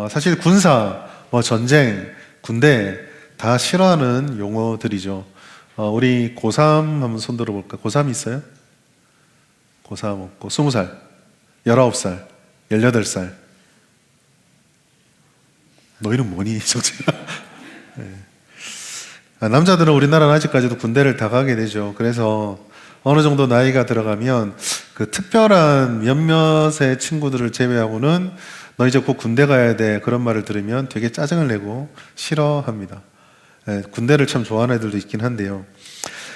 사실 군사, 전쟁, 군대 다 싫어하는 용어들이죠. 우리 고3 한번 손 들어볼까? 고3 있어요? 고3 없고 20살, 19살, 18살. 너 이름 뭐니? 정치가. 남자들은 우리나라는 아직까지도 군대를 다 가게 되죠. 그래서 어느 정도 나이가 들어가면 그 특별한 몇몇의 친구들을 제외하고는 너 이제 곧 군대 가야 돼. 그런 말을 들으면 되게 짜증을 내고 싫어합니다. 군대를 참 좋아하는 애들도 있긴 한데요.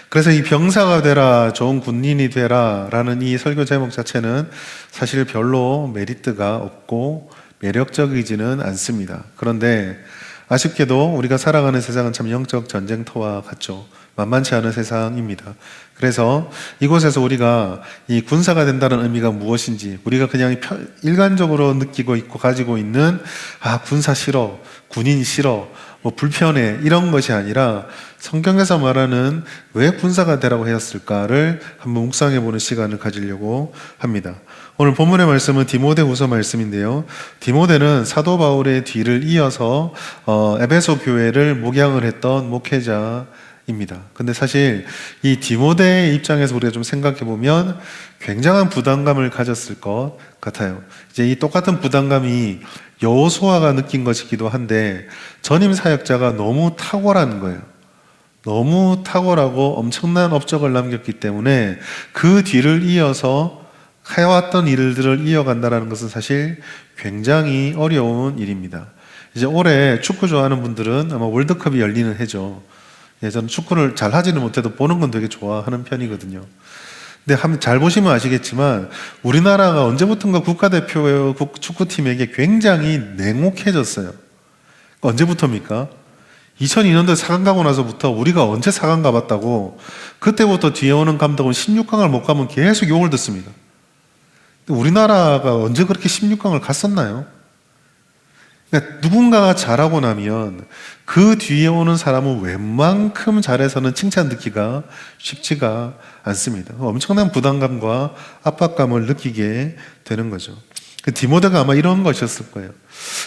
그래서 이 병사가 되라, 좋은 군인이 되라 라는 이 설교 제목 자체는 사실 별로 메리트가 없고 매력적이지는 않습니다. 그런데 아쉽게도 우리가 살아가는 세상은 참 영적 전쟁터와 같죠. 만만치 않은 세상입니다. 그래서 이곳에서 우리가 이 군사가 된다는 의미가 무엇인지, 우리가 그냥 일관적으로 느끼고 있고 가지고 있는 군사 싫어, 군인 싫어, 불편해 이런 것이 아니라 성경에서 말하는 왜 군사가 되라고 하였을까를 한번 묵상해보는 시간을 가지려고 합니다. 오늘 본문의 말씀은 디모데후서 말씀인데요. 디모데는 사도 바울의 뒤를 이어서 에베소 교회를 목양을 했던 목회자입니다. 근데 사실 이 디모데의 입장에서 우리가 좀 생각해 보면 굉장한 부담감을 가졌을 것 같아요. 이제 이 똑같은 부담감이 여호수아가 느낀 것이기도 한데 전임 사역자가 너무 탁월한 거예요. 너무 탁월하고 엄청난 업적을 남겼기 때문에 그 뒤를 이어서 해왔던 일들을 이어간다는 것은 사실 굉장히 어려운 일입니다. 이제 올해 축구 좋아하는 분들은 아마 월드컵이 열리는 해죠. 저는 축구를 잘 하지는 못해도 보는 건 되게 좋아하는 편이거든요. 근데 한번 잘 보시면 아시겠지만 우리나라가 언제부턴가 국가대표 축구팀에게 굉장히 냉혹해졌어요. 언제부터입니까? 2002년도에 4강 가고 나서부터 우리가 언제 4강 가봤다고 그때부터 뒤에 오는 감독은 16강을 못 가면 계속 욕을 듣습니다. 우리나라가 언제 그렇게 16강을 갔었나요? 그러니까 누군가가 잘하고 나면 그 뒤에 오는 사람은 웬만큼 잘해서는 칭찬 듣기가 쉽지가 않습니다. 엄청난 부담감과 압박감을 느끼게 되는 거죠. 디모데가 아마 이런 것이었을 거예요.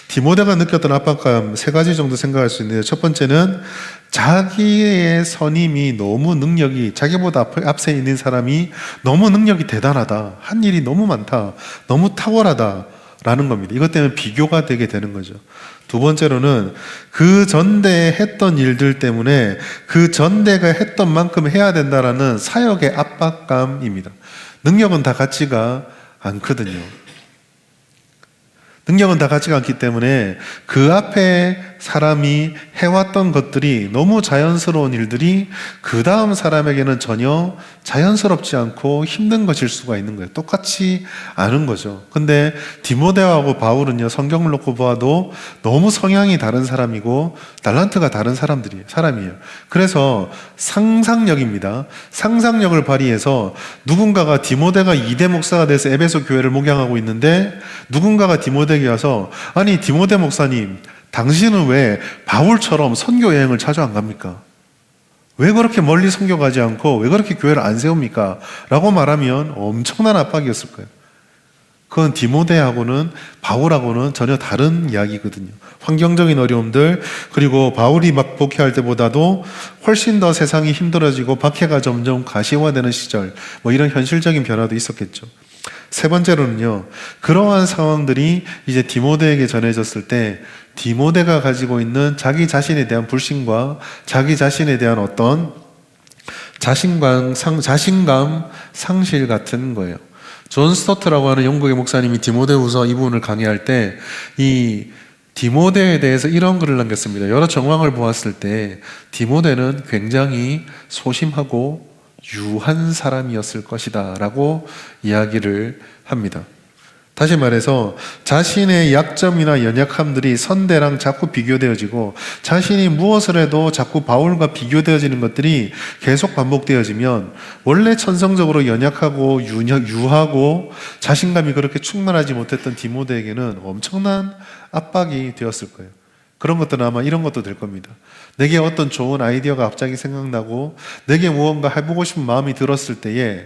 디모데가 느꼈던 압박감 세 가지 정도 생각할 수 있는데요. 첫 번째는 자기의 선임이 너무 능력이, 자기보다 앞서 있는 사람이 너무 능력이 대단하다, 한 일이 너무 많다, 너무 탁월하다 라는 겁니다. 이것 때문에 비교가 되게 되는 거죠. 두 번째로는 그 전대에 했던 일들 때문에 그 전대가 했던 만큼 해야 된다라는 사역의 압박감입니다. 능력은 다 같지가 않거든요. 능력은 다 같지가 않기 때문에 그 앞에 사람이 해왔던 것들이 너무 자연스러운 일들이 그 다음 사람에게는 전혀 자연스럽지 않고 힘든 것일 수가 있는 거예요. 똑같이 아는 거죠. 근데 디모데하고 바울은요, 성경을 놓고 보아도 너무 성향이 다른 사람이고 달란트가 다른 사람이에요. 그래서 상상력입니다. 상상력을 발휘해서 누군가가 디모데가 2대 목사가 돼서 에베소 교회를 목양하고 있는데 누군가가 디모데에게 와서 아니 디모데 목사님, 당신은 왜 바울처럼 선교 여행을 자주 안 갑니까? 왜 그렇게 멀리 선교 가지 않고 왜 그렇게 교회를 안 세웁니까? 라고 말하면 엄청난 압박이었을 거예요. 그건 디모데하고는 바울하고는 전혀 다른 이야기거든요. 환경적인 어려움들, 그리고 바울이 막 복회할 때보다도 훨씬 더 세상이 힘들어지고 박해가 점점 가시화되는 시절, 이런 현실적인 변화도 있었겠죠. 세 번째로는요, 그러한 상황들이 이제 디모데에게 전해졌을 때 디모데가 가지고 있는 자기 자신에 대한 불신과 자기 자신에 대한 어떤 자신감 상실 같은 거예요. 존 스토트라고 하는 영국의 목사님이 디모데후서 이 부분을 강의할 때 이 디모데에 대해서 이런 글을 남겼습니다. 여러 정황을 보았을 때 디모데는 굉장히 소심하고 유한 사람이었을 것이다 라고 이야기를 합니다. 다시 말해서 자신의 약점이나 연약함들이 선대랑 자꾸 비교되어지고 자신이 무엇을 해도 자꾸 바울과 비교되어지는 것들이 계속 반복되어지면 원래 천성적으로 연약하고 유하고 자신감이 그렇게 충만하지 못했던 디모데에게는 엄청난 압박이 되었을 거예요. 그런 것들은 아마 이런 것도 될 겁니다. 내게 어떤 좋은 아이디어가 갑자기 생각나고 내게 무언가 해보고 싶은 마음이 들었을 때에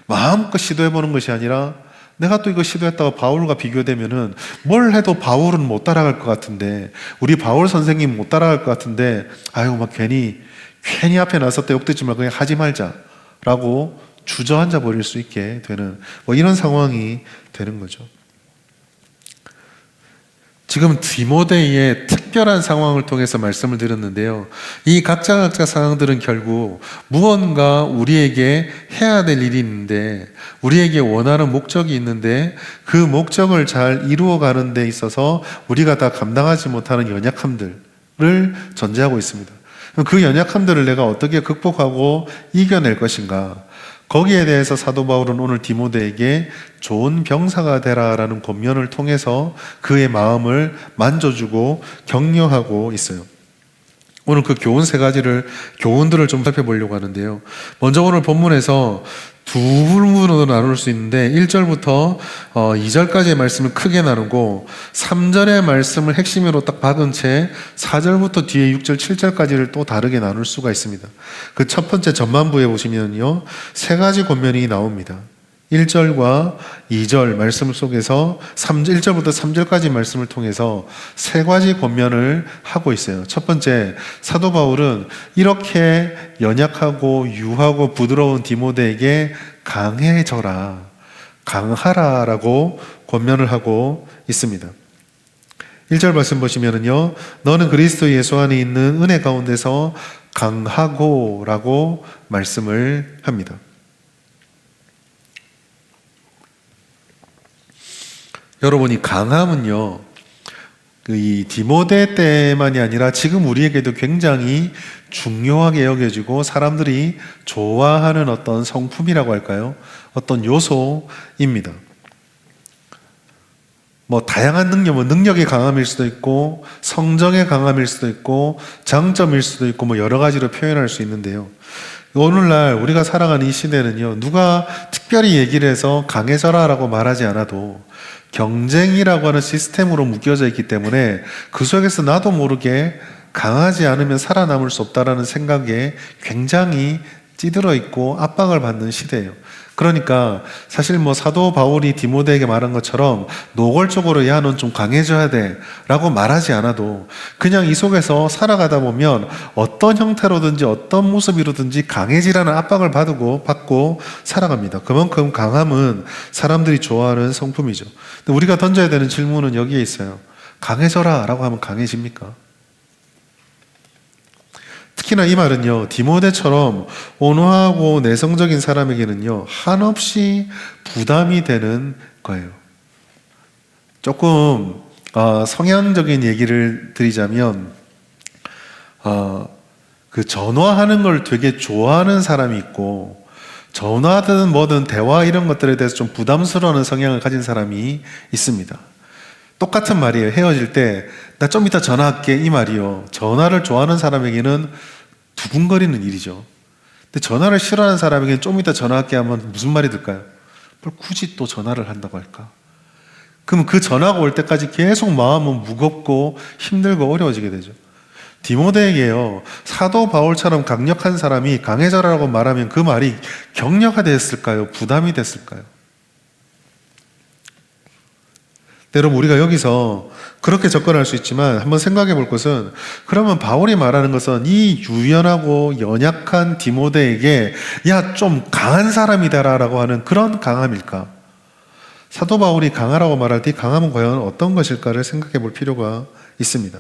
마음껏 시도해보는 것이 아니라 내가 또 이거 시도했다가 바울과 비교되면은 뭘 해도 바울은 못 따라갈 것 같은데, 우리 바울 선생님 못 따라갈 것 같은데, 아유, 막 괜히 앞에 나섰다 욕되지 말고 그냥 하지 말자라고 주저앉아 버릴 수 있게 되는 뭐 이런 상황이 되는 거죠. 지금 디모데의 특별한 상황을 통해서 말씀을 드렸는데요. 이 각자 상황들은 결국 무언가 우리에게 해야 될 일이 있는데, 우리에게 원하는 목적이 있는데, 그 목적을 잘 이루어가는 데 있어서 우리가 다 감당하지 못하는 연약함들을 전제하고 있습니다. 그 연약함들을 내가 어떻게 극복하고 이겨낼 것인가? 거기에 대해서 사도 바울은 오늘 디모데에게 좋은 병사가 되라라는 권면을 통해서 그의 마음을 만져주고 격려하고 있어요. 오늘 그 교훈들을 좀 살펴보려고 하는데요. 먼저 오늘 본문에서 두 부분으로 나눌 수 있는데 1절부터 2절까지의 말씀을 크게 나누고 3절의 말씀을 핵심으로 딱 박은 채 4절부터 뒤에 6절, 7절까지를 또 다르게 나눌 수가 있습니다. 그 첫 번째 전반부에 보시면요, 세 가지 권면이 나옵니다. 1절과 2절 말씀 속에서 1절부터 3절까지 말씀을 통해서 세 가지 권면을 하고 있어요. 첫 번째, 사도 바울은 이렇게 연약하고 유하고 부드러운 디모데에게 강해져라, 강하라라고 권면을 하고 있습니다. 1절 말씀 보시면은요, 너는 그리스도 예수 안에 있는 은혜 가운데서 강하고 라고 말씀을 합니다. 여러분, 이 강함은요, 이 디모데 때만이 아니라 지금 우리에게도 굉장히 중요하게 여겨지고 사람들이 좋아하는 어떤 성품이라고 할까요? 어떤 요소입니다. 뭐 다양한 능력의 강함일 수도 있고 성정의 강함일 수도 있고 장점일 수도 있고 뭐 여러 가지로 표현할 수 있는데요. 오늘날 우리가 살아가는 이 시대는요, 누가 특별히 얘기를 해서 강해져라라고 말하지 않아도 경쟁이라고 하는 시스템으로 묶여져 있기 때문에 그 속에서 나도 모르게 강하지 않으면 살아남을 수 없다라는 생각에 굉장히 찌들어 있고 압박을 받는 시대예요. 그러니까 사실 뭐 사도 바울이 디모데에게 말한 것처럼 노골적으로 야, 넌 좀 강해져야 돼 라고 말하지 않아도 그냥 이 속에서 살아가다 보면 어떤 형태로든지 어떤 모습이로든지 강해지라는 압박을 받고 살아갑니다. 그만큼 강함은 사람들이 좋아하는 성품이죠. 근데 우리가 던져야 되는 질문은 여기에 있어요. 강해져라 라고 하면 강해집니까? 특히나 이 말은요, 디모데처럼 온화하고 내성적인 사람에게는요, 한없이 부담이 되는 거예요. 조금 성향적인 얘기를 드리자면 그 전화하는 걸 되게 좋아하는 사람이 있고, 전화든 뭐든 대화 이런 것들에 대해서 좀 부담스러워하는 성향을 가진 사람이 있습니다. 똑같은 말이에요. 헤어질 때 나 좀 이따 전화할게 이 말이요, 전화를 좋아하는 사람에게는 두근거리는 일이죠. 근데 전화를 싫어하는 사람에게는 좀 이따 전화할게 하면 무슨 말이 들까요? 뭘 굳이 또 전화를 한다고 할까? 그러면 그 전화가 올 때까지 계속 마음은 무겁고 힘들고 어려워지게 되죠. 디모데에게요, 사도 바울처럼 강력한 사람이 강해져라고 말하면 그 말이 격려가 됐을까요? 부담이 됐을까요? 여러분, 우리가 여기서 그렇게 접근할 수 있지만 한번 생각해 볼 것은, 그러면 바울이 말하는 것은 이 유연하고 연약한 디모데에게 야, 좀 강한 사람이다라고 하는 그런 강함일까? 사도 바울이 강하라고 말할 때 강함은 과연 어떤 것일까를 생각해 볼 필요가 있습니다.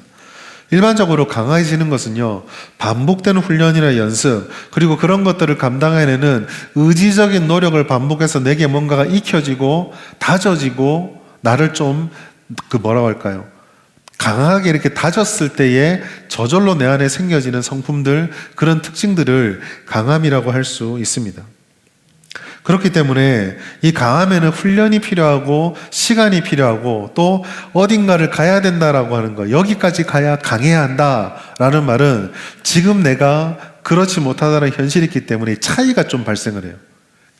일반적으로 강해지는 것은요, 반복되는 훈련이나 연습, 그리고 그런 것들을 감당해내는 의지적인 노력을 반복해서 내게 뭔가가 익혀지고 다져지고 나를 좀 뭐라고 할까요? 강하게 이렇게 다졌을 때에 저절로 내 안에 생겨지는 성품들, 그런 특징들을 강함이라고 할 수 있습니다. 그렇기 때문에 이 강함에는 훈련이 필요하고 시간이 필요하고 또 어딘가를 가야 된다라고 하는 거, 여기까지 가야 강해야 한다라는 말은 지금 내가 그렇지 못하다는 현실이 있기 때문에 차이가 좀 발생을 해요.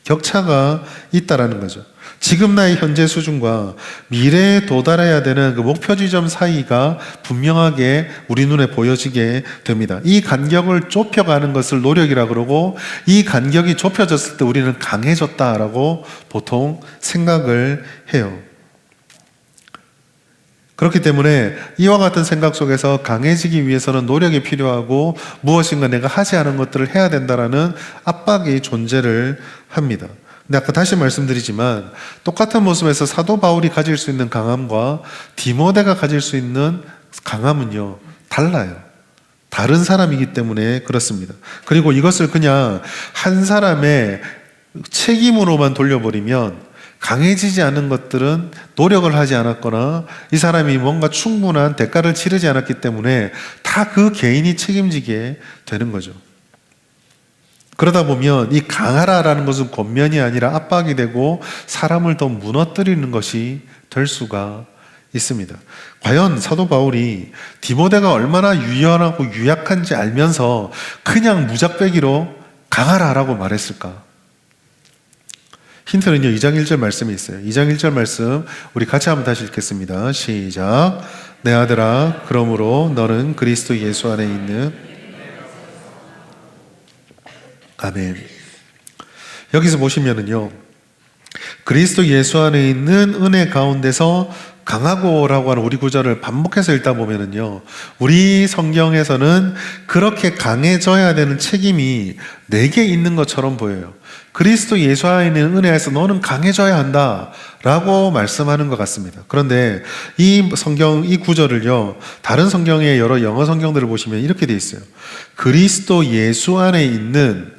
격차가 있다라는 거죠. 지금 나의 현재 수준과 미래에 도달해야 되는 그 목표 지점 사이가 분명하게 우리 눈에 보여지게 됩니다. 이 간격을 좁혀가는 것을 노력이라 그러고, 이 간격이 좁혀졌을 때 우리는 강해졌다라고 보통 생각을 해요. 그렇기 때문에 이와 같은 생각 속에서 강해지기 위해서는 노력이 필요하고 무엇인가 내가 하지 않은 것들을 해야 된다라는 압박이 존재를 합니다. 근데 아까 다시 말씀드리지만 똑같은 모습에서 사도 바울이 가질 수 있는 강함과 디모데가 가질 수 있는 강함은요, 달라요. 다른 사람이기 때문에 그렇습니다. 그리고 이것을 그냥 한 사람의 책임으로만 돌려버리면 강해지지 않은 것들은 노력을 하지 않았거나 이 사람이 뭔가 충분한 대가를 치르지 않았기 때문에 다 그 개인이 책임지게 되는 거죠. 그러다 보면 이 강하라라는 것은 권면이 아니라 압박이 되고 사람을 더 무너뜨리는 것이 될 수가 있습니다. 과연 사도 바울이 디모데가 얼마나 유연하고 유약한지 알면서 그냥 무작배기로 강하라라고 말했을까? 힌트는요, 2장 1절 말씀이 있어요. 2장 1절 말씀 우리 같이 한번 다시 읽겠습니다. 시작. 내 아들아, 그러므로 너는 그리스도 예수 안에 있는 아멘. 여기서 보시면은요, 그리스도 예수 안에 있는 은혜 가운데서 강하고라고 하는 우리 구절을 반복해서 읽다 보면은요, 우리 성경에서는 그렇게 강해져야 되는 책임이 내게 있는 것처럼 보여요. 그리스도 예수 안에 있는 은혜에서 너는 강해져야 한다 라고 말씀하는 것 같습니다. 그런데 이 성경, 이 구절을요, 다른 성경의 여러 영어 성경들을 보시면 이렇게 되어 있어요. 그리스도 예수 안에 있는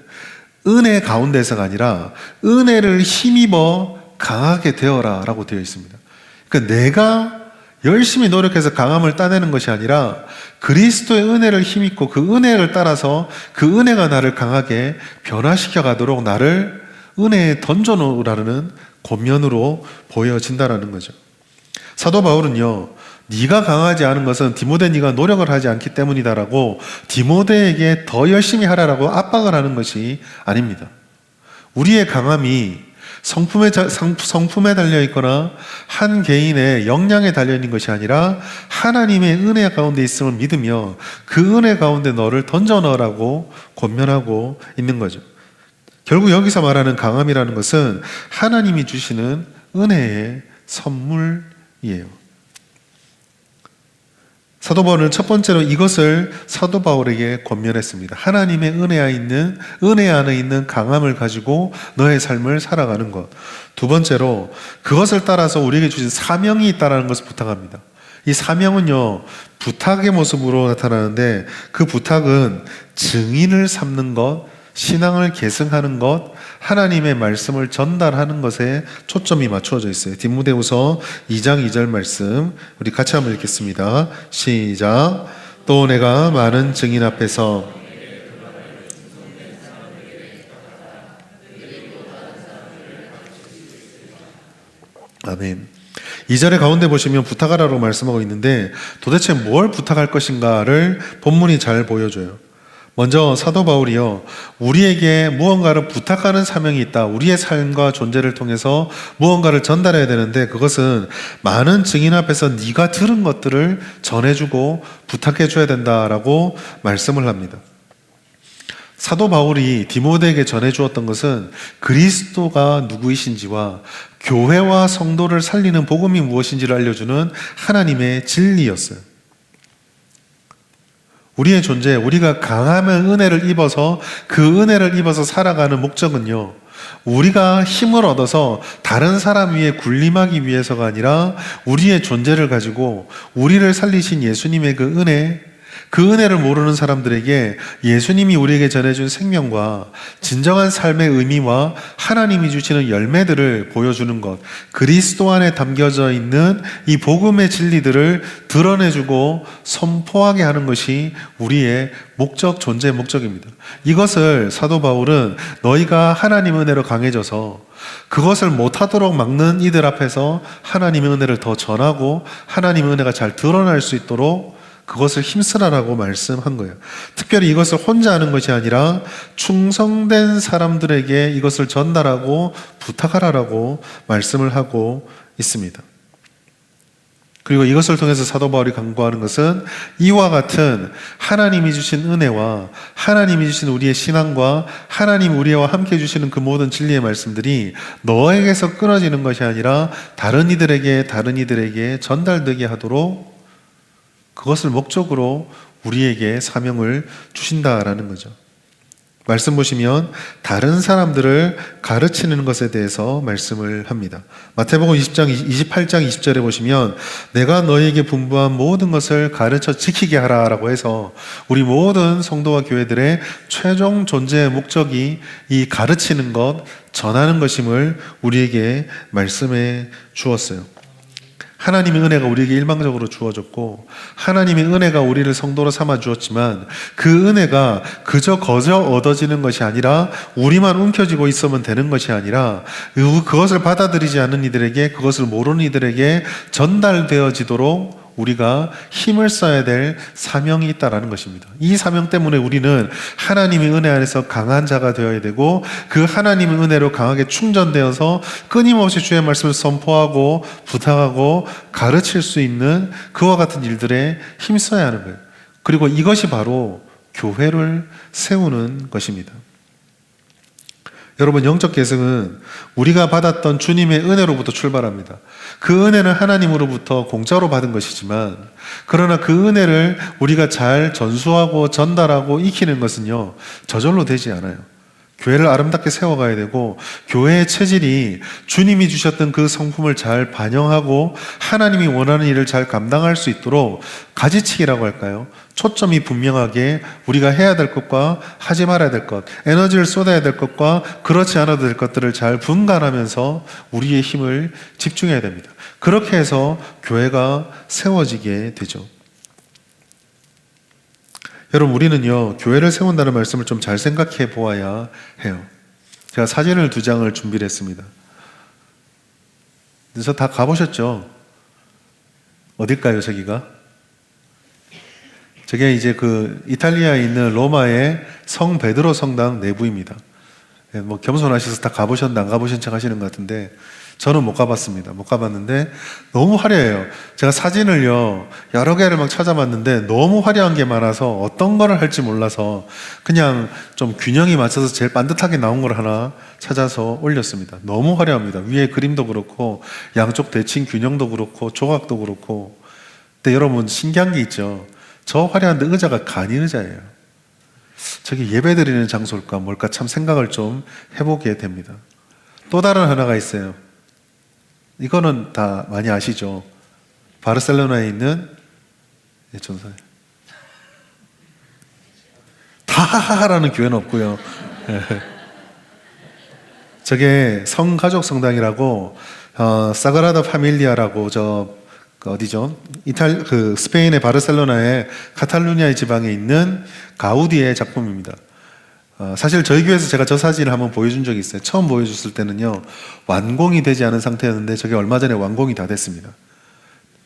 은혜 가운데서가 아니라 은혜를 힘입어 강하게 되어라 라고 되어 있습니다. 그러니까 내가 열심히 노력해서 강함을 따내는 것이 아니라 그리스도의 은혜를 힘입고 그 은혜를 따라서 그 은혜가 나를 강하게 변화시켜 가도록 나를 은혜에 던져놓으라는 권면으로 보여진다라는 거죠. 사도 바울은요, 네가 강하지 않은 것은 디모데 네가 노력을 하지 않기 때문이다라고 디모데에게 더 열심히 하라라고 압박을 하는 것이 아닙니다. 우리의 강함이 성품에 달려있거나 한 개인의 역량에 달려있는 것이 아니라 하나님의 은혜 가운데 있음을 믿으며 그 은혜 가운데 너를 던져 넣으라고 권면하고 있는 거죠. 결국 여기서 말하는 강함이라는 것은 하나님이 주시는 은혜의 선물이에요. 사도 바울은 첫 번째로 이것을 사도 바울에게 권면했습니다. 하나님의 은혜 안에 있는 강함을 가지고 너의 삶을 살아가는 것. 두 번째로 그것을 따라서 우리에게 주신 사명이 있다는 것을 부탁합니다. 이 사명은요, 부탁의 모습으로 나타나는데 그 부탁은 증인을 삼는 것, 신앙을 계승하는 것, 하나님의 말씀을 전달하는 것에 초점이 맞추어져 있어요. 디모데후서 2장 2절 말씀 우리 같이 한번 읽겠습니다. 시작. 또 내가 많은 증인 앞에서 아멘. 2절의 가운데 보시면 부탁하라고 말씀하고 있는데 도대체 뭘 부탁할 것인가를 본문이 잘 보여줘요. 먼저 사도 바울이요, 우리에게 무언가를 부탁하는 사명이 있다. 우리의 삶과 존재를 통해서 무언가를 전달해야 되는데 그것은 많은 증인 앞에서 네가 들은 것들을 전해주고 부탁해줘야 된다라고 말씀을 합니다. 사도 바울이 디모데에게 전해주었던 것은 그리스도가 누구이신지와 교회와 성도를 살리는 복음이 무엇인지를 알려주는 하나님의 진리였어요. 우리의 존재, 우리가 강함의 은혜를 입어서 그 은혜를 입어서 살아가는 목적은요, 우리가 힘을 얻어서 다른 사람 위에 군림하기 위해서가 아니라 우리의 존재를 가지고 우리를 살리신 예수님의 그 은혜를 모르는 사람들에게 예수님이 우리에게 전해준 생명과 진정한 삶의 의미와 하나님이 주시는 열매들을 보여주는 것, 그리스도 안에 담겨져 있는 이 복음의 진리들을 드러내주고 선포하게 하는 것이 우리의 목적, 존재의 목적입니다. 이것을 사도 바울은 너희가 하나님의 은혜로 강해져서 그것을 못하도록 막는 이들 앞에서 하나님의 은혜를 더 전하고 하나님의 은혜가 잘 드러날 수 있도록 그것을 힘쓰라라고 말씀한 거예요. 특별히 이것을 혼자 하는 것이 아니라 충성된 사람들에게 이것을 전달하고 부탁하라라고 말씀을 하고 있습니다. 그리고 이것을 통해서 사도 바울이 강구하는 것은 이와 같은 하나님이 주신 은혜와 하나님이 주신 우리의 신앙과 하나님 우리와 함께 주시는 그 모든 진리의 말씀들이 너에게서 끊어지는 것이 아니라 다른 이들에게 전달되게 하도록 그것을 목적으로 우리에게 사명을 주신다라는 거죠. 말씀 보시면 다른 사람들을 가르치는 것에 대해서 말씀을 합니다. 마태복음 28장 20절에 보시면 내가 너희에게 분부한 모든 것을 가르쳐 지키게 하라라고 해서 우리 모든 성도와 교회들의 최종 존재의 목적이 이 가르치는 것, 전하는 것임을 우리에게 말씀해 주었어요. 하나님의 은혜가 우리에게 일방적으로 주어졌고 하나님의 은혜가 우리를 성도로 삼아 주었지만 그 은혜가 그저 얻어지는 것이 아니라 우리만 움켜쥐고 있으면 되는 것이 아니라 그것을 받아들이지 않는 이들에게, 그것을 모르는 이들에게 전달되어지도록 우리가 힘을 써야 될 사명이 있다라는 것입니다. 이 사명 때문에 우리는 하나님의 은혜 안에서 강한 자가 되어야 되고 그 하나님의 은혜로 강하게 충전되어서 끊임없이 주의 말씀을 선포하고 부탁하고 가르칠 수 있는 그와 같은 일들에 힘써야 하는 거예요. 그리고 이것이 바로 교회를 세우는 것입니다. 여러분, 영적 계승은 우리가 받았던 주님의 은혜로부터 출발합니다. 그 은혜는 하나님으로부터 공짜로 받은 것이지만 그러나 그 은혜를 우리가 잘 전수하고 전달하고 익히는 것은요, 저절로 되지 않아요. 교회를 아름답게 세워가야 되고 교회의 체질이 주님이 주셨던 그 성품을 잘 반영하고 하나님이 원하는 일을 잘 감당할 수 있도록 가지치기라고 할까요? 초점이 분명하게 우리가 해야 될 것과 하지 말아야 될 것, 에너지를 쏟아야 될 것과 그렇지 않아도 될 것들을 잘 분간하면서 우리의 힘을 집중해야 됩니다. 그렇게 해서 교회가 세워지게 되죠. 여러분, 우리는요, 교회를 세운다는 말씀을 좀 잘 생각해 보아야 해요. 제가 사진을 2장을 준비를 했습니다. 그래서 다 가보셨죠? 어딜까요, 저기가? 저게 이제 그 이탈리아에 있는 로마의 성 베드로 성당 내부입니다. 뭐 겸손하셔서 다 가보셨나 안 가보신 척 하시는 것 같은데 저는 못 가봤습니다. 못 가봤는데 너무 화려해요. 제가 사진을요 여러 개를 막 찾아봤는데 너무 화려한 게 많아서 어떤 거를 할지 몰라서 그냥 좀 균형이 맞춰서 제일 반듯하게 나온 걸 하나 찾아서 올렸습니다. 너무 화려합니다. 위에 그림도 그렇고 양쪽 대칭 균형도 그렇고 조각도 그렇고. 근데 여러분, 신기한 게 있죠. 저 화려한데 의자가 간이 의자예요. 저게 예배드리는 장소일까 뭘까 참 생각을 좀 해보게 됩니다. 또 다른 하나가 있어요. 이거는 다 많이 아시죠? 바르셀로나에 있는 전사. 다하라는 교회는 없고요. 저게 성가족 성당이라고 사그라다 파밀리아라고 어디죠? 스페인의 바르셀로나의 카탈루냐의 지방에 있는 가우디의 작품입니다. 사실 저희 교회에서 제가 저 사진을 한번 보여준 적이 있어요. 처음 보여줬을 때는요, 완공이 되지 않은 상태였는데 저게 얼마 전에 완공이 다 됐습니다.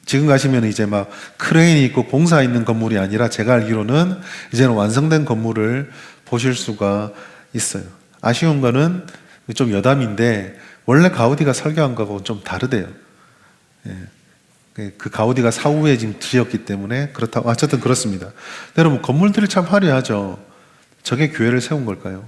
지금 가시면 이제 막 크레인이 있고 봉사 있는 건물이 아니라 제가 알기로는 이제는 완성된 건물을 보실 수가 있어요. 아쉬운 거는 좀 여담인데 원래 가우디가 설계한 거하고 좀 다르대요. 그 가우디가 사후에 지금 지었기 때문에 그렇다고, 어쨌든 그렇습니다. 여러분, 건물들이 참 화려하죠. 저게 교회를 세운 걸까요?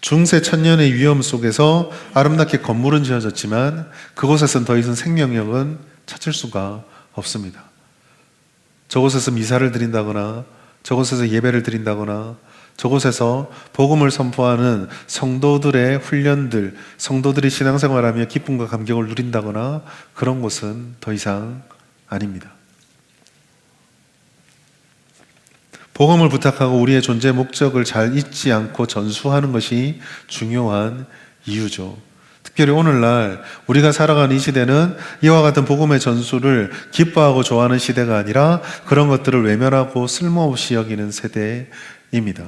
중세 천년의 위험 속에서 아름답게 건물은 지어졌지만 그곳에서는 더 이상 생명력은 찾을 수가 없습니다. 저곳에서 미사를 드린다거나 저곳에서 예배를 드린다거나 저곳에서 복음을 선포하는 성도들의 훈련들, 성도들이 신앙생활하며 기쁨과 감격을 누린다거나 그런 곳은 더 이상 아닙니다. 복음을 부탁하고 우리의 존재 목적을 잘 잊지 않고 전수하는 것이 중요한 이유죠. 특별히 오늘날 우리가 살아가는 이 시대는 이와 같은 복음의 전수를 기뻐하고 좋아하는 시대가 아니라 그런 것들을 외면하고 쓸모없이 여기는 세대입니다.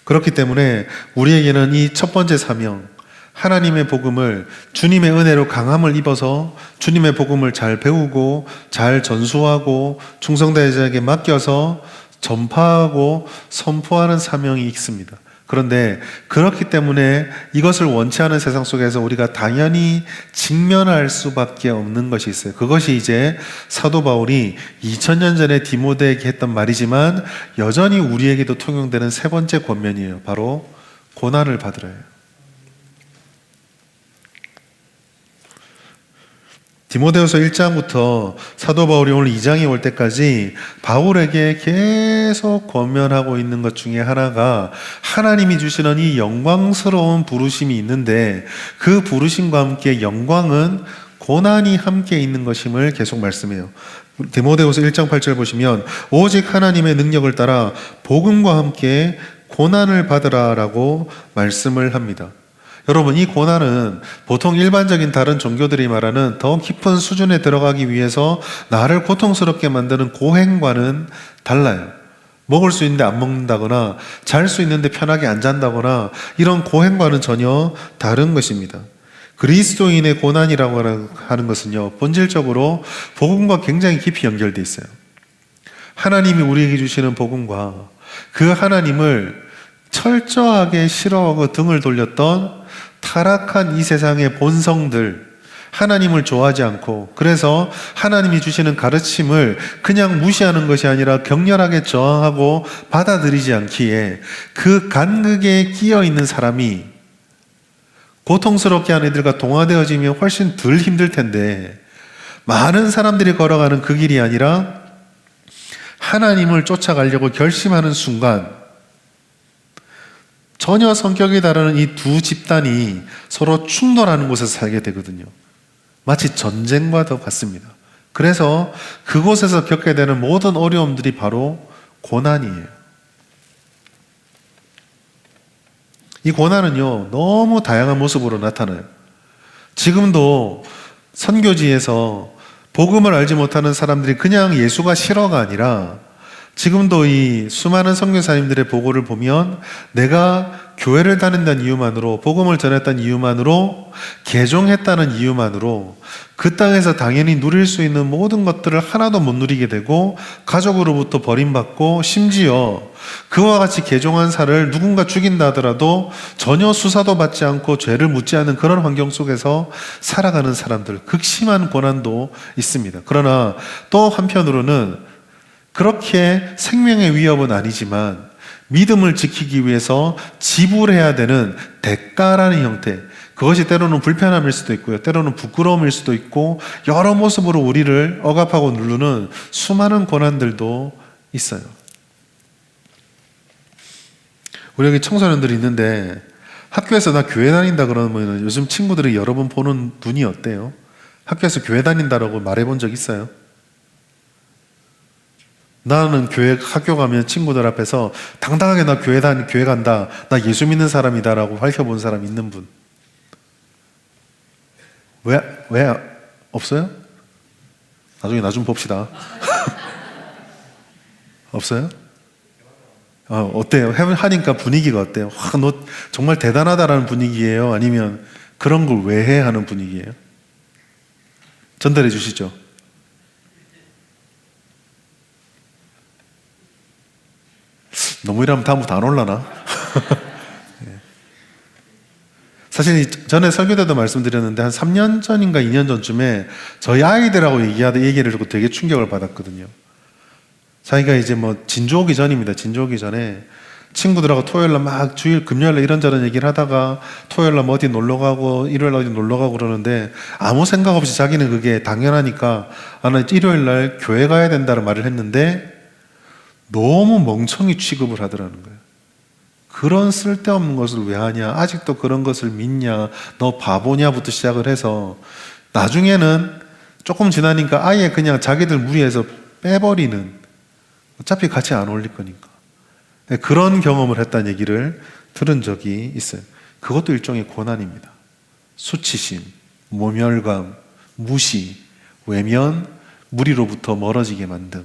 그렇기 때문에 우리에게는 이 첫 번째 사명, 하나님의 복음을 주님의 은혜로 강함을 입어서 주님의 복음을 잘 배우고 잘 전수하고 충성대자에게 맡겨서 전파하고 선포하는 사명이 있습니다. 그런데 그렇기 때문에 이것을 원치 않은 세상 속에서 우리가 당연히 직면할 수밖에 없는 것이 있어요. 그것이 이제 사도 바울이 2000년 전에 디모데에게 했던 말이지만 여전히 우리에게도 통용되는 세 번째 권면이에요. 바로 고난을 받으라예요. 디모데후서 1장부터 사도 바울이 오늘 2장에 올 때까지 바울에게 계속 권면하고 있는 것 중에 하나가 하나님이 주시는 이 영광스러운 부르심이 있는데 그 부르심과 함께 영광은 고난이 함께 있는 것임을 계속 말씀해요. 디모데후서 1장 8절 보시면 오직 하나님의 능력을 따라 복음과 함께 고난을 받으라라고 말씀을 합니다. 여러분, 이 고난은 보통 일반적인 다른 종교들이 말하는 더 깊은 수준에 들어가기 위해서 나를 고통스럽게 만드는 고행과는 달라요. 먹을 수 있는데 안 먹는다거나 잘 수 있는데 편하게 안 잔다거나 이런 고행과는 전혀 다른 것입니다. 그리스도인의 고난이라고 하는 것은요, 본질적으로 복음과 굉장히 깊이 연결되어 있어요. 하나님이 우리에게 주시는 복음과 그 하나님을 철저하게 싫어하고 등을 돌렸던 타락한 이 세상의 본성들, 하나님을 좋아하지 않고 그래서 하나님이 주시는 가르침을 그냥 무시하는 것이 아니라 격렬하게 저항하고 받아들이지 않기에 그 간극에 끼어 있는 사람이 고통스럽게 하는 이들과 동화되어지면 훨씬 덜 힘들 텐데 많은 사람들이 걸어가는 그 길이 아니라 하나님을 쫓아가려고 결심하는 순간 전혀 성격이 다른 이 두 집단이 서로 충돌하는 곳에서 살게 되거든요. 마치 전쟁과도 같습니다. 그래서 그곳에서 겪게 되는 모든 어려움들이 바로 고난이에요. 이 고난은요, 너무 다양한 모습으로 나타나요. 지금도 선교지에서 복음을 알지 못하는 사람들이 그냥 예수가 싫어가 아니라 지금도 이 수많은 선교사님들의 보고를 보면 내가 교회를 다닌다는 이유만으로 복음을 전했다는 이유만으로 개종했다는 이유만으로 그 땅에서 당연히 누릴 수 있는 모든 것들을 하나도 못 누리게 되고 가족으로부터 버림받고 심지어 그와 같이 개종한 사를 누군가 죽인다 하더라도 전혀 수사도 받지 않고 죄를 묻지 않는 그런 환경 속에서 살아가는 사람들, 극심한 고난도 있습니다. 그러나 또 한편으로는 그렇게 생명의 위협은 아니지만 믿음을 지키기 위해서 지불해야 되는 대가라는 형태, 그것이 때로는 불편함일 수도 있고요, 때로는 부끄러움일 수도 있고 여러 모습으로 우리를 억압하고 누르는 수많은 고난들도 있어요. 우리 여기 청소년들이 있는데 학교에서 나 교회 다닌다 그러면 요즘 친구들이 여러 번 보는 눈이 어때요? 학교에서 교회 다닌다라고 말해본 적 있어요? 나는 학교 가면 친구들 앞에서 당당하게 나 교회 간다, 나 예수 믿는 사람이다라고 밝혀본 사람 있는 분? 왜 없어요? 나중에 나 좀 봅시다. 없어요? 어때요? 하니까 분위기가 어때요? 너 정말 대단하다라는 분위기예요? 아니면 그런 걸 왜 해? 하는 분위기예요? 전달해 주시죠. 너무 이러면 다음부터 안 올라나? 사실 전에 설교 때도 말씀드렸는데 한 3년 전인가 2년 전쯤에 저희 아이들하고 얘기를 듣고 되게 충격을 받았거든요. 자기가 이제 진조 오기 전입니다. 진조 오기 전에 친구들하고 토요일날 막 금요일날 이런저런 얘기를 하다가 토요일날 어디 놀러 가고 일요일날 어디 놀러 가고 그러는데 아무 생각 없이 자기는 그게 당연하니까 나는 일요일날 교회 가야 된다는 말을 했는데 너무 멍청이 취급을 하더라는 거예요. 그런 쓸데없는 것을 왜 하냐? 아직도 그런 것을 믿냐? 너 바보냐부터 시작을 해서 나중에는 조금 지나니까 아예 그냥 자기들 무리해서 빼버리는, 어차피 같이 안 어울릴 거니까. 그런 경험을 했다는 얘기를 들은 적이 있어요. 그것도 일종의 고난입니다. 수치심, 모멸감, 무시, 외면, 무리로부터 멀어지게 만듦.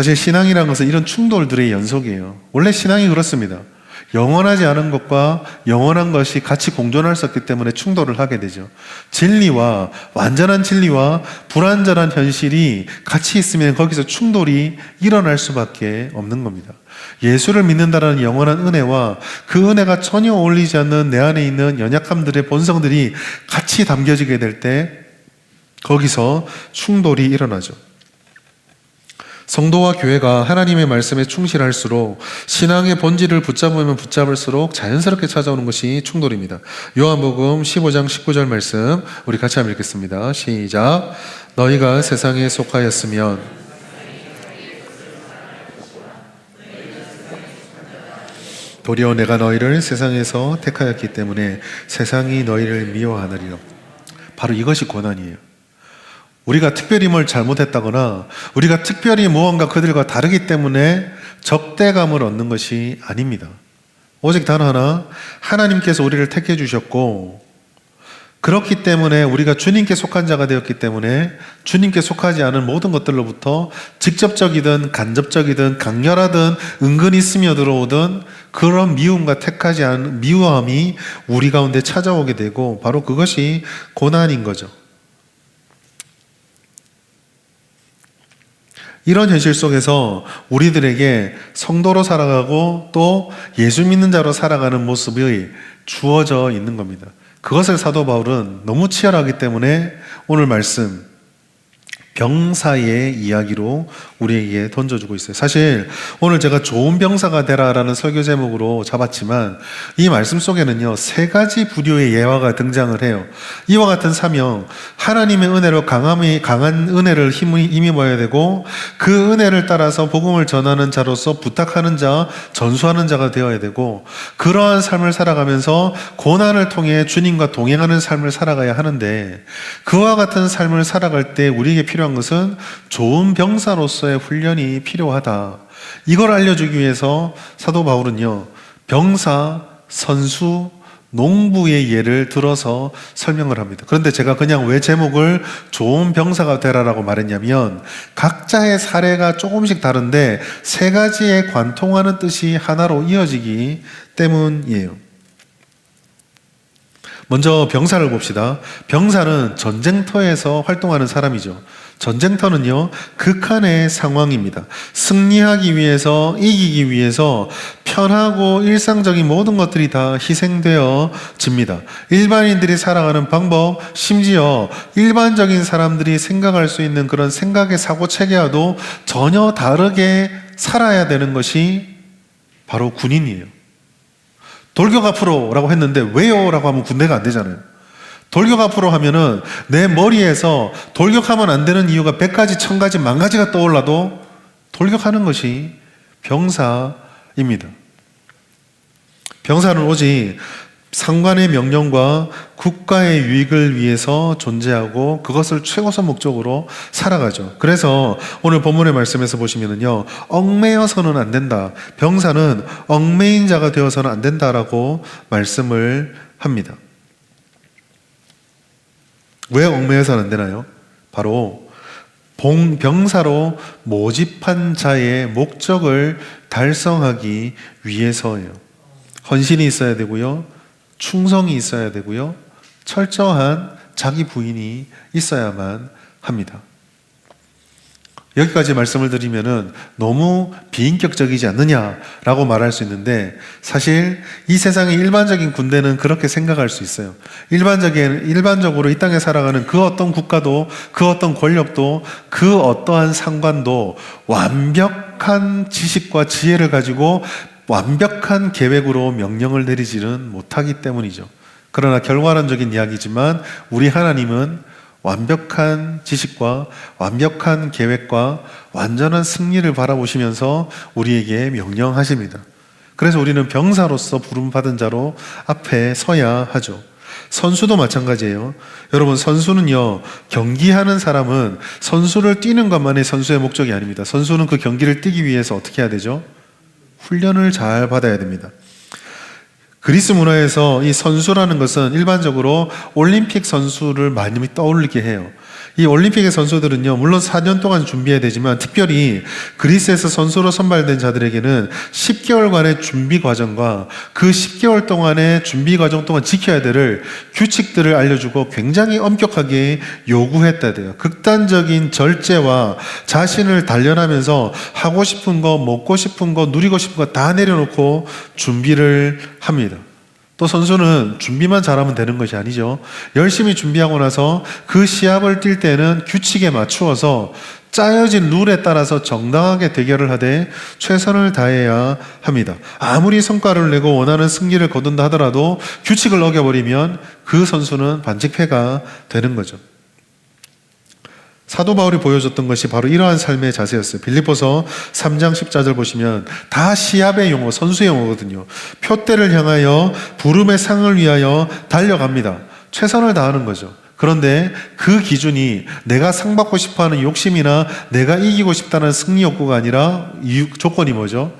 사실 신앙이라는 것은 이런 충돌들의 연속이에요. 원래 신앙이 그렇습니다. 영원하지 않은 것과 영원한 것이 같이 공존할 수 없기 때문에 충돌을 하게 되죠. 완전한 진리와 불완전한 현실이 같이 있으면 거기서 충돌이 일어날 수밖에 없는 겁니다. 예수를 믿는다는 영원한 은혜와 그 은혜가 전혀 어울리지 않는 내 안에 있는 연약함들의 본성들이 같이 담겨지게 될 때 거기서 충돌이 일어나죠. 성도와 교회가 하나님의 말씀에 충실할수록 신앙의 본질을 붙잡으면 붙잡을수록 자연스럽게 찾아오는 것이 충돌입니다. 요한복음 15장 19절 말씀 우리 같이 한번 읽겠습니다. 시작. 너희가 세상에 속하였으면 도리어 내가 너희를 세상에서 택하였기 때문에 세상이 너희를 미워하느리라. 바로 이것이 고난이에요. 우리가 특별히 뭘 잘못했다거나 우리가 특별히 무언가 그들과 다르기 때문에 적대감을 얻는 것이 아닙니다. 오직 단 하나, 하나님께서 우리를 택해 주셨고 그렇기 때문에 우리가 주님께 속한 자가 되었기 때문에 주님께 속하지 않은 모든 것들로부터 직접적이든 간접적이든 강렬하든 은근히 스며들어오던 그런 미움과 택하지 않은 미워함이 우리 가운데 찾아오게 되고 바로 그것이 고난인 거죠. 이런 현실 속에서 우리들에게 성도로 살아가고 또 예수 믿는 자로 살아가는 모습이 주어져 있는 겁니다. 그것을 사도 바울은 너무 치열하기 때문에 오늘 말씀 병사의 이야기로 우리에게 던져주고 있어요. 사실 오늘 제가 좋은 병사가 되라라는 설교 제목으로 잡았지만 이 말씀 속에는요 3가지 부류의 예화가 등장을 해요. 이와 같은 사명, 하나님의 은혜로 강한 은혜를 힘입어야 되고 그 은혜를 따라서 복음을 전하는 자로서 부탁하는 자, 전수하는 자가 되어야 되고 그러한 삶을 살아가면서 고난을 통해 주님과 동행하는 삶을 살아가야 하는데 그와 같은 삶을 살아갈 때 우리에게 필요한 것은 좋은 병사로서의 훈련이 필요하다. 이걸 알려주기 위해서 사도 바울은요 병사, 선수, 농부의 예를 들어서 설명을 합니다. 그런데 제가 그냥 왜 제목을 좋은 병사가 되라라고 말했냐면 각자의 사례가 조금씩 다른데 3가지에 관통하는 뜻이 하나로 이어지기 때문이에요. 먼저 병사를 봅시다. 병사는 전쟁터에서 활동하는 사람이죠. 전쟁터는요 극한의 상황입니다. 승리하기 위해서, 이기기 위해서 편하고 일상적인 모든 것들이 다 희생되어집니다. 일반인들이 살아가는 방법, 심지어 일반적인 사람들이 생각할 수 있는 그런 생각의 사고체계와도 전혀 다르게 살아야 되는 것이 바로 군인이에요. 돌격 앞으로 라고 했는데 왜요? 라고 하면 군대가 안 되잖아요. 돌격 앞으로 하면은 내 머리에서 돌격하면 안 되는 이유가 100가지, 1000가지, 10,000가지가 떠올라도 돌격하는 것이 병사입니다. 병사는 오직 상관의 명령과 국가의 유익을 위해서 존재하고 그것을 최고선 목적으로 살아가죠. 그래서 오늘 본문의 말씀에서 보시면은요, 얽매여서는 안 된다. 병사는 얽매인 자가 되어서는 안 된다라고 말씀을 합니다. 왜 얽매여서는 안 되나요? 바로 병사로 모집한 자의 목적을 달성하기 위해서예요. 헌신이 있어야 되고요. 충성이 있어야 되고요. 철저한 자기 부인이 있어야만 합니다. 여기까지 말씀을 드리면은 너무 비인격적이지 않느냐라고 말할 수 있는데 사실 이 세상의 일반적인 군대는 그렇게 생각할 수 있어요. 일반적으로 이 땅에 살아가는 그 어떤 국가도 그 어떤 권력도 그 어떠한 상관도 완벽한 지식과 지혜를 가지고 완벽한 계획으로 명령을 내리지는 못하기 때문이죠. 그러나 결과론적인 이야기지만 우리 하나님은 완벽한 지식과 완벽한 계획과 완전한 승리를 바라보시면서 우리에게 명령하십니다. 그래서 우리는 병사로서 부름받은 자로 앞에 서야 하죠. 선수도 마찬가지예요. 여러분, 선수는요, 경기하는 사람은 선수를 뛰는 것만이 선수의 목적이 아닙니다. 선수는 그 경기를 뛰기 위해서 어떻게 해야 되죠? 훈련을 잘 받아야 됩니다. 그리스 문화에서 이 선수라는 것은 일반적으로 올림픽 선수를 많이 떠올리게 해요. 이 올림픽의 선수들은요, 물론 4년 동안 준비해야 되지만 특별히 그리스에서 선수로 선발된 자들에게는 10개월간의 준비 과정과 그 10개월 동안의 준비 과정 동안 지켜야 될 규칙들을 알려주고 굉장히 엄격하게 요구했다 돼요. 극단적인 절제와 자신을 단련하면서 하고 싶은 거, 먹고 싶은 거, 누리고 싶은 거 다 내려놓고 준비를 합니다. 또 선수는 준비만 잘하면 되는 것이 아니죠. 열심히 준비하고 나서 그 시합을 뛸 때는 규칙에 맞추어서 짜여진 룰에 따라서 정당하게 대결을 하되 최선을 다해야 합니다. 아무리 성과를 내고 원하는 승리를 거둔다 하더라도 규칙을 어겨버리면 그 선수는 반칙패가 되는 거죠. 사도 바울이 보여줬던 것이 바로 이러한 삶의 자세였어요. 빌립보서 3장 14절 보시면 다 시합의 용어, 선수의 용어거든요. 표대를 향하여 부름의 상을 위하여 달려갑니다. 최선을 다하는 거죠. 그런데 그 기준이 내가 상 받고 싶어하는 욕심이나 내가 이기고 싶다는 승리 욕구가 아니라 조건이 뭐죠?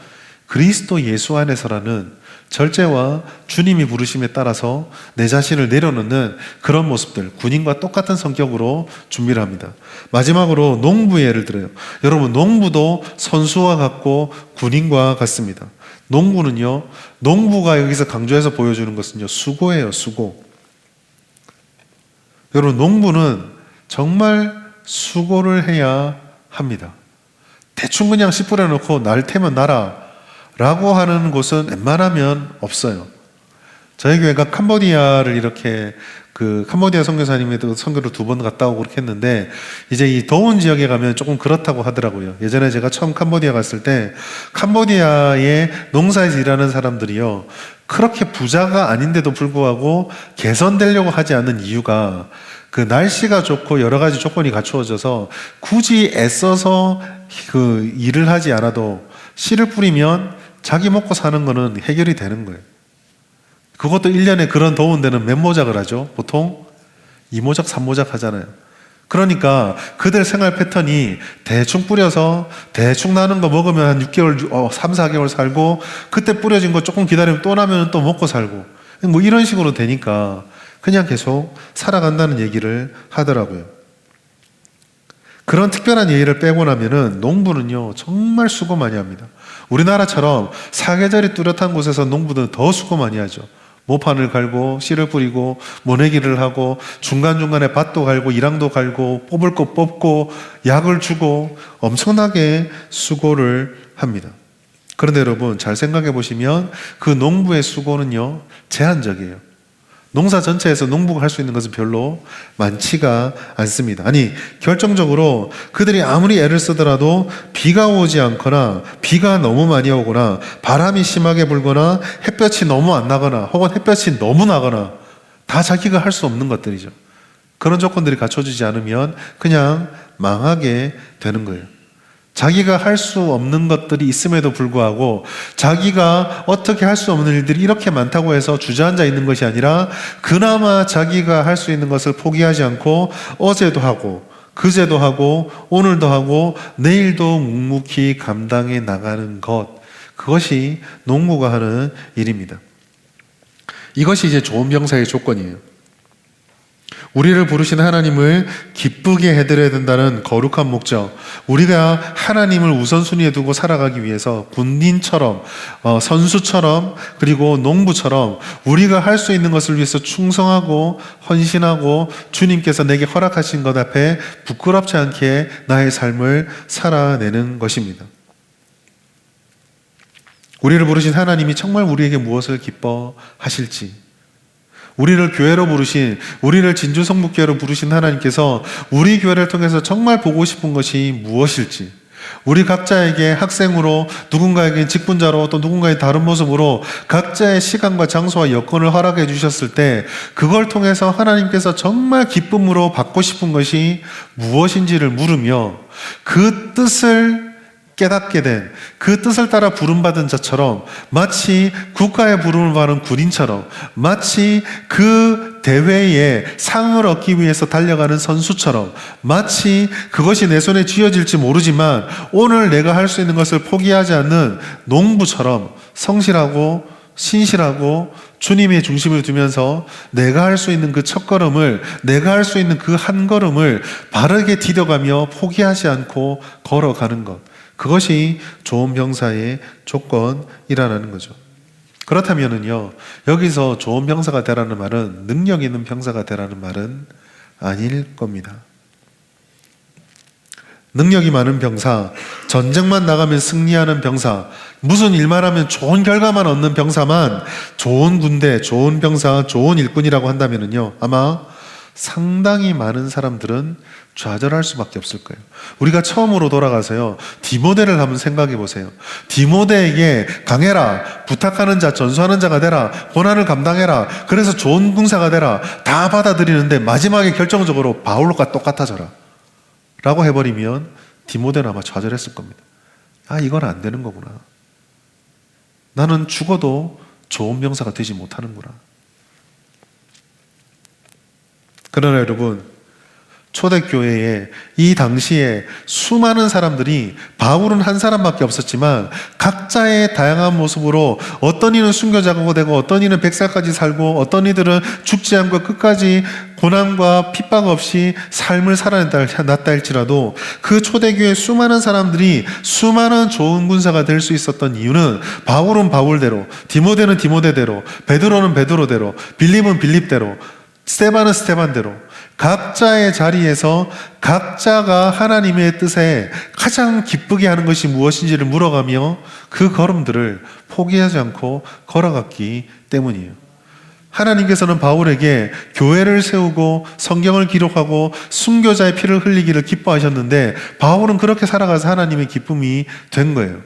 그리스도 예수 안에서라는 절제와 주님이 부르심에 따라서 내 자신을 내려놓는 그런 모습들, 군인과 똑같은 성격으로 준비를 합니다. 마지막으로 농부의 예를 들어요. 여러분, 농부도 선수와 같고 군인과 같습니다. 농부는요, 농부가 여기서 강조해서 보여주는 것은요, 수고예요, 수고. 여러분, 농부는 정말 수고를 해야 합니다. 대충 그냥 씨 뿌려놓고 날 테면 나라 라고 하는 곳은 웬만하면 없어요. 저희 교회가 캄보디아를 이렇게 캄보디아 선교사님에도 선교를 2번 갔다 오고 그렇게 했는데 이제 이 더운 지역에 가면 조금 그렇다고 하더라고요. 예전에 제가 처음 캄보디아 갔을 때 캄보디아의 농사에서 일하는 사람들이요, 그렇게 부자가 아닌데도 불구하고 개선되려고 하지 않는 이유가 그 날씨가 좋고 여러 가지 조건이 갖추어져서 굳이 애써서 그 일을 하지 않아도 씨를 뿌리면 자기 먹고 사는 거는 해결이 되는 거예요. 그것도 1년에 그런 더운 데는 몇 모작을 하죠? 보통 2모작, 3모작 하잖아요. 그러니까 그들 생활 패턴이 대충 뿌려서 대충 나는 거 먹으면 한 6개월, 3, 4개월 살고 그때 뿌려진 거 조금 기다리면 또 나면 또 먹고 살고 뭐 이런 식으로 되니까 그냥 계속 살아간다는 얘기를 하더라고요. 그런 특별한 예의를 빼고 나면은 농부는요, 정말 수고 많이 합니다. 우리나라처럼 사계절이 뚜렷한 곳에서 농부들은 더 수고 많이 하죠. 모판을 갈고 씨를 뿌리고 모내기를 하고 중간중간에 밭도 갈고 이랑도 갈고 뽑을 거 뽑고 약을 주고 엄청나게 수고를 합니다. 그런데 여러분, 잘 생각해 보시면 그 농부의 수고는요, 제한적이에요. 농사 전체에서 농부가 할 수 있는 것은 별로 많지가 않습니다. 아니, 결정적으로 그들이 아무리 애를 쓰더라도 비가 오지 않거나 비가 너무 많이 오거나 바람이 심하게 불거나 햇볕이 너무 안 나거나 혹은 햇볕이 너무 나거나 다 자기가 할 수 없는 것들이죠. 그런 조건들이 갖춰지지 않으면 그냥 망하게 되는 거예요. 자기가 할 수 없는 것들이 있음에도 불구하고 자기가 어떻게 할 수 없는 일들이 이렇게 많다고 해서 주저앉아 있는 것이 아니라 그나마 자기가 할 수 있는 것을 포기하지 않고 어제도 하고 그제도 하고 오늘도 하고 내일도 묵묵히 감당해 나가는 것, 그것이 농부가 하는 일입니다. 이것이 이제 좋은 병사의 조건이에요. 우리를 부르신 하나님을 기쁘게 해드려야 된다는 거룩한 목적, 우리가 하나님을 우선순위에 두고 살아가기 위해서 군인처럼, 선수처럼, 그리고 농부처럼 우리가 할 수 있는 것을 위해서 충성하고 헌신하고 주님께서 내게 허락하신 것 앞에 부끄럽지 않게 나의 삶을 살아내는 것입니다. 우리를 부르신 하나님이 정말 우리에게 무엇을 기뻐하실지, 우리를 교회로 부르신, 우리를 진주성북교회로 부르신 하나님께서 우리 교회를 통해서 정말 보고 싶은 것이 무엇일지, 우리 각자에게 학생으로, 누군가에게 직분자로, 또 누군가의 다른 모습으로 각자의 시간과 장소와 여건을 허락해 주셨을 때 그걸 통해서 하나님께서 정말 기쁨으로 받고 싶은 것이 무엇인지를 물으며 그 뜻을 깨닫게 된, 그 뜻을 따라 부름받은 자처럼, 마치 국가의 부름을 받은 군인처럼, 마치 그 대회에 상을 얻기 위해서 달려가는 선수처럼, 마치 그것이 내 손에 쥐어질지 모르지만 오늘 내가 할 수 있는 것을 포기하지 않는 농부처럼 성실하고 신실하고 주님의 중심을 두면서 내가 할 수 있는 그 첫걸음을, 내가 할 수 있는 그 한 걸음을 바르게 디뎌가며 포기하지 않고 걸어가는 것, 그것이 좋은 병사의 조건이라는 거죠. 그렇다면은요, 여기서 좋은 병사가 되라는 말은 능력 있는 병사가 되라는 말은 아닐 겁니다. 능력이 많은 병사, 전쟁만 나가면 승리하는 병사, 무슨 일만 하면 좋은 결과만 얻는 병사만 좋은 군대, 좋은 병사, 좋은 일꾼이라고 한다면은요, 아마 상당히 많은 사람들은 좌절할 수밖에 없을 거예요. 우리가 처음으로 돌아가서요, 디모데를 한번 생각해 보세요. 디모데에게 강해라, 부탁하는 자, 전수하는 자가 되라, 고난을 감당해라, 그래서 좋은 군사가 되라, 다 받아들이는데 마지막에 결정적으로 바울과 똑같아져라 라고 해버리면 디모데는 아마 좌절했을 겁니다. 아, 이건 안 되는 거구나. 나는 죽어도 좋은 병사가 되지 못하는구나. 그러나 여러분, 초대교회에 이 당시에 수많은 사람들이, 바울은 한 사람밖에 없었지만 각자의 다양한 모습으로 어떤 이는 순교자가 되고 어떤 이는 100살까지 살고 어떤 이들은 죽지 않고 끝까지 고난과 핍박 없이 삶을 살아냈다 할지라도 그 초대교회 수많은 사람들이 수많은 좋은 군사가 될 수 있었던 이유는 바울은 바울대로, 디모데는 디모데대로, 베드로는 베드로대로, 빌립은 빌립대로, 스테반은 스테반대로 각자의 자리에서 각자가 하나님의 뜻에 가장 기쁘게 하는 것이 무엇인지를 물어가며 그 걸음들을 포기하지 않고 걸어갔기 때문이에요. 하나님께서는 바울에게 교회를 세우고 성경을 기록하고 순교자의 피를 흘리기를 기뻐하셨는데 바울은 그렇게 살아가서 하나님의 기쁨이 된 거예요.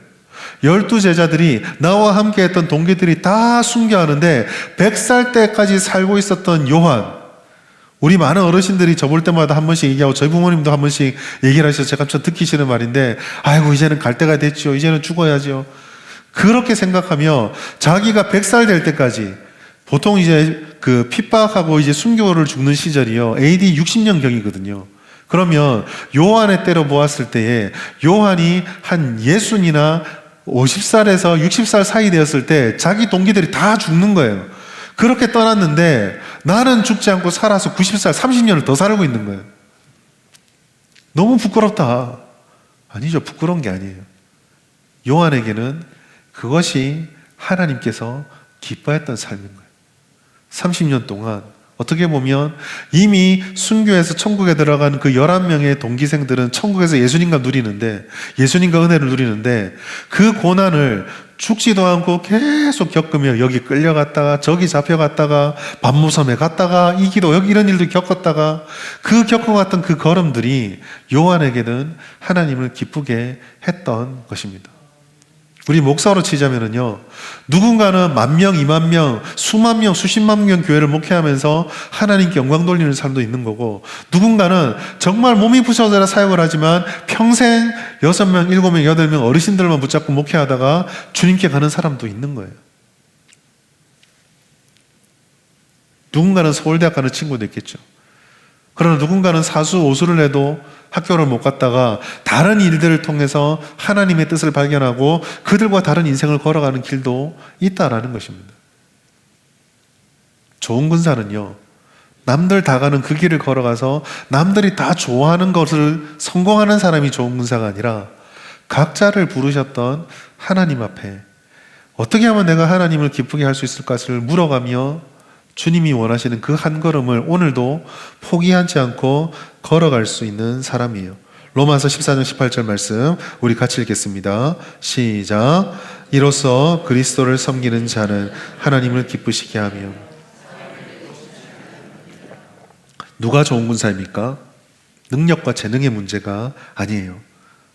12제자들이, 나와 함께 했던 동기들이 다 순교하는데 100살 때까지 살고 있었던 요한, 우리 많은 어르신들이 저 볼 때마다 한 번씩 얘기하고 저희 부모님도 한 번씩 얘기를 하셔서 제가 좀 듣기 싫은 말인데, 아이고 이제는 갈 때가 됐죠, 이제는 죽어야죠, 그렇게 생각하며 자기가 100살 될 때까지, 보통 이제 그 핍박하고 이제 순교를 죽는 시절이요, AD 60년경이거든요. 그러면 요한의 때로 보았을 때에 요한이 한 60이나 50살에서 60살 사이 되었을 때 자기 동기들이 다 죽는 거예요. 그렇게 떠났는데 나는 죽지 않고 살아서 90살, 30년을 더 살고 있는 거예요. 너무 부끄럽다. 아니죠. 부끄러운 게 아니에요. 요한에게는 그것이 하나님께서 기뻐했던 삶인 거예요. 30년 동안 어떻게 보면 이미 순교해서 천국에 들어간 그 11명의 동기생들은 천국에서 예수님과 누리는데, 예수님과 은혜를 누리는데 그 고난을 죽지도 않고 계속 겪으며 여기 끌려갔다가 저기 잡혀갔다가 반모섬에 갔다가 이 기도 여기 이런 일도 겪었다가 그 겪어갔던 그 걸음들이 요한에게는 하나님을 기쁘게 했던 것입니다. 우리 목사로 치자면은요, 누군가는 10,000명, 20,000명, 수만 명, 수십만 명 교회를 목회하면서 하나님께 영광 돌리는 삶도 있는 거고, 누군가는 정말 몸이 부서져라 사역을 하지만 평생 6명, 7명, 8명 어르신들만 붙잡고 목회하다가 주님께 가는 사람도 있는 거예요. 누군가는 서울대학 가는 친구도 있겠죠. 그러나 누군가는 사수, 오수를 해도 학교를 못 갔다가 다른 일들을 통해서 하나님의 뜻을 발견하고 그들과 다른 인생을 걸어가는 길도 있다라는 것입니다. 좋은 군사는요, 남들 다 가는 그 길을 걸어가서 남들이 다 좋아하는 것을 성공하는 사람이 좋은 군사가 아니라 각자를 부르셨던 하나님 앞에 어떻게 하면 내가 하나님을 기쁘게 할 수 있을까를 물어가며 주님이 원하시는 그 한 걸음을 오늘도 포기하지 않고 걸어갈 수 있는 사람이에요. 로마서 14장 18절 말씀 우리 같이 읽겠습니다. 시작. 이로써 그리스도를 섬기는 자는 하나님을 기쁘시게 하며. 누가 좋은 군사입니까? 능력과 재능의 문제가 아니에요.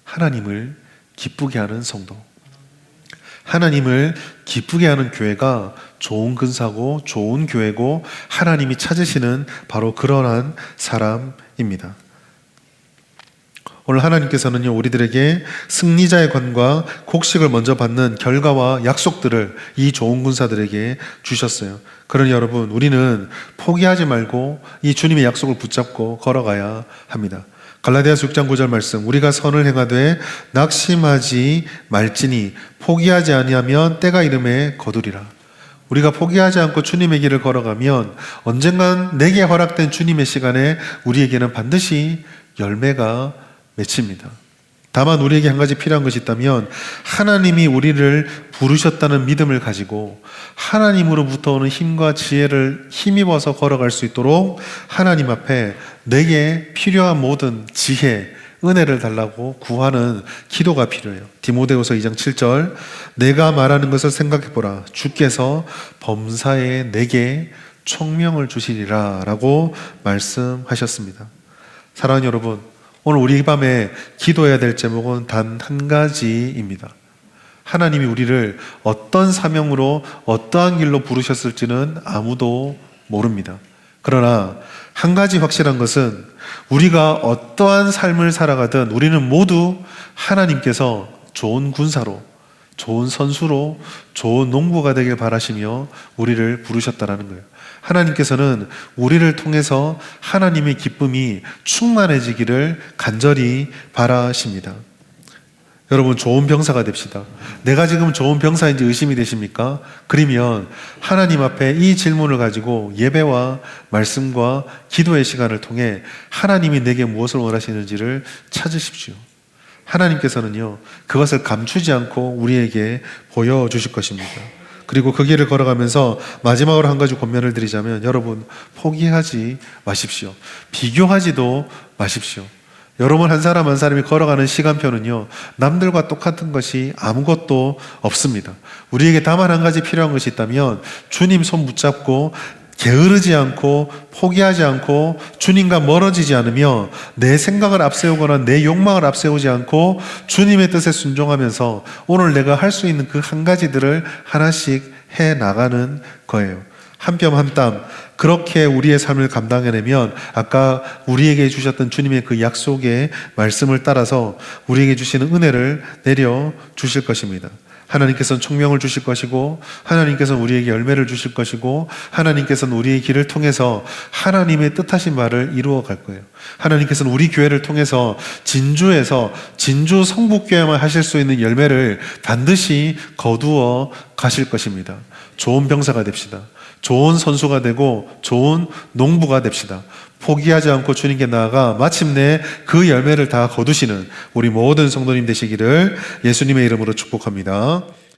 하나님을 기쁘게 하는 성도, 하나님을 기쁘게 하는 교회가 좋은 근사고 좋은 교회고 하나님이 찾으시는 바로 그러한 사람입니다. 오늘 하나님께서는요, 우리들에게 승리자의 관과 곡식을 먼저 받는 결과와 약속들을 이 좋은 군사들에게 주셨어요. 그러니 여러분, 우리는 포기하지 말고 이 주님의 약속을 붙잡고 걸어가야 합니다. 갈라디아서 6장 9절 말씀, 우리가 선을 행하되 낙심하지 말지니 포기하지 아니하면 때가 이름에 거두리라. 우리가 포기하지 않고 주님의 길을 걸어가면 언젠간 내게 허락된 주님의 시간에 우리에게는 반드시 열매가 맺힙니다. 다만 우리에게 한 가지 필요한 것이 있다면 하나님이 우리를 부르셨다는 믿음을 가지고 하나님으로부터 오는 힘과 지혜를 힘입어서 걸어갈 수 있도록 하나님 앞에 내게 필요한 모든 지혜, 은혜를 달라고 구하는 기도가 필요해요. 디모데후서 2장 7절, 내가 말하는 것을 생각해보라. 주께서 범사에 내게 총명을 주시리라 라고 말씀하셨습니다. 사랑하는 여러분, 오늘 우리 이 밤에 기도해야 될 제목은 단 한 가지입니다. 하나님이 우리를 어떤 사명으로 어떠한 길로 부르셨을지는 아무도 모릅니다. 그러나 한 가지 확실한 것은 우리가 어떠한 삶을 살아가든 우리는 모두 하나님께서 좋은 군사로, 좋은 선수로, 좋은 농부가 되길 바라시며 우리를 부르셨다라는 거예요. 하나님께서는 우리를 통해서 하나님의 기쁨이 충만해지기를 간절히 바라십니다. 여러분, 좋은 병사가 됩시다. 내가 지금 좋은 병사인지 의심이 되십니까? 그러면 하나님 앞에 이 질문을 가지고 예배와 말씀과 기도의 시간을 통해 하나님이 내게 무엇을 원하시는지를 찾으십시오. 하나님께서는요, 그것을 감추지 않고 우리에게 보여주실 것입니다. 그리고 그 길을 걸어가면서 마지막으로 한 가지 권면을 드리자면, 여러분, 포기하지 마십시오. 비교하지도 마십시오. 여러분, 한 사람 한 사람이 걸어가는 시간표는요, 남들과 똑같은 것이 아무것도 없습니다. 우리에게 다만 한 가지 필요한 것이 있다면 주님 손 붙잡고 게으르지 않고 포기하지 않고 주님과 멀어지지 않으며 내 생각을 앞세우거나 내 욕망을 앞세우지 않고 주님의 뜻에 순종하면서 오늘 내가 할 수 있는 그 한 가지들을 하나씩 해 나가는 거예요. 한 뼘 한 땀 그렇게 우리의 삶을 감당해내면 아까 우리에게 주셨던 주님의 그 약속의 말씀을 따라서 우리에게 주시는 은혜를 내려 주실 것입니다. 하나님께서는 총명을 주실 것이고 하나님께서는 우리에게 열매를 주실 것이고 하나님께서는 우리의 길을 통해서 하나님의 뜻하신 말을 이루어 갈 거예요. 하나님께서는 우리 교회를 통해서 진주에서 진주 성북교회만 하실 수 있는 열매를 반드시 거두어 가실 것입니다. 좋은 병사가 됩시다. 좋은 선수가 되고 좋은 농부가 됩시다. 포기하지 않고 주님께 나아가 마침내 그 열매를 다 거두시는 우리 모든 성도님 되시기를 예수님의 이름으로 축복합니다.